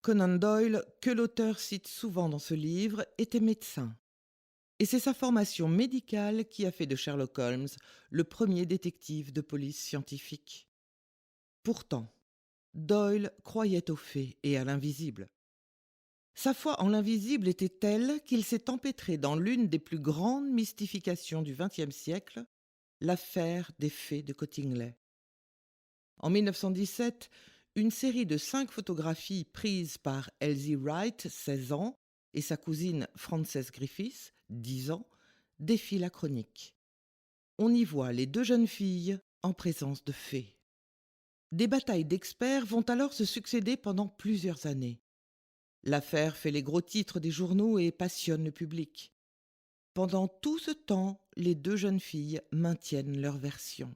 Conan Doyle, que l'auteur cite souvent dans ce livre, était médecin. Et c'est sa formation médicale qui a fait de Sherlock Holmes le premier détective de police scientifique. Pourtant, Doyle croyait aux fées et à l'invisible. Sa foi en l'invisible était telle qu'il s'est empêtré dans l'une des plus grandes mystifications du XXe siècle, l'affaire des fées de Cottingley. En 1917, une série de 5 photographies prises par Elsie Wright, 16 ans, et sa cousine Frances Griffiths, 10 ans, défie la chronique. On y voit les 2 jeunes filles en présence de fées. Des batailles d'experts vont alors se succéder pendant plusieurs années. L'affaire fait les gros titres des journaux et passionne le public. Pendant tout ce temps, les 2 jeunes filles maintiennent leur version.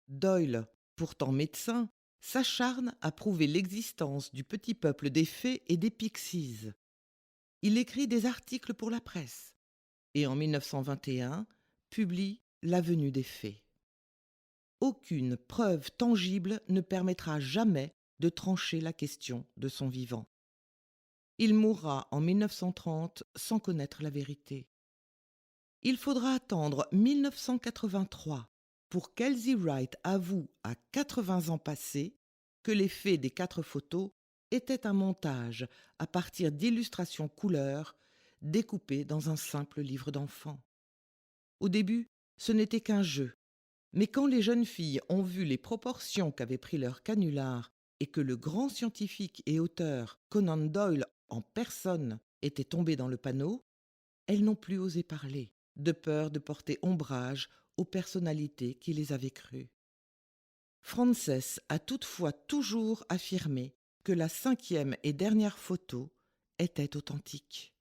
Doyle, pourtant médecin, s'acharne à prouver l'existence du petit peuple des fées et des pixies. Il écrit des articles pour la presse et en 1921 publie La venue des fées. Aucune preuve tangible ne permettra jamais de trancher la question de son vivant. Il mourra en 1930 sans connaître la vérité. Il faudra attendre 1983 pour qu'Elsie Wright avoue à 80 ans passés que les faits des 4 photos étaient un montage à partir d'illustrations couleurs découpées dans un simple livre d'enfant. Au début, ce n'était qu'un jeu, mais quand les jeunes filles ont vu les proportions qu'avait pris leur canular et que le grand scientifique et auteur Conan Doyle en personne était tombé dans le panneau, elles n'ont plus osé parler, de peur de porter ombrage aux personnalités qui les avaient crues. Frances a toutefois toujours affirmé que la 5e et dernière photo était authentique.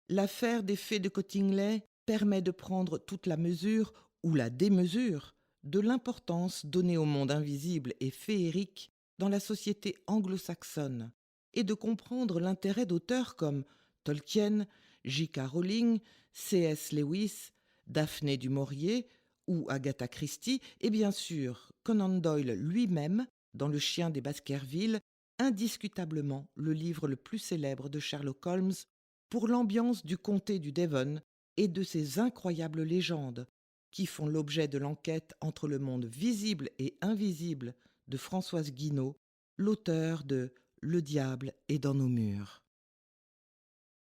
L'affaire des fées de Cottingley permet de prendre toute la mesure ou la démesure de l'importance donnée au monde invisible et féerique dans la société anglo-saxonne et de comprendre l'intérêt d'auteurs comme Tolkien, J.K. Rowling, C.S. Lewis, Daphné du Maurier ou Agatha Christie et bien sûr Conan Doyle lui-même dans Le Chien des Baskerville, indiscutablement le livre le plus célèbre de Sherlock Holmes pour l'ambiance du comté du Devon et de ses incroyables légendes qui font l'objet de l'enquête entre le monde visible et invisible de Françoise Guinaud, l'auteur de Le diable est dans nos murs.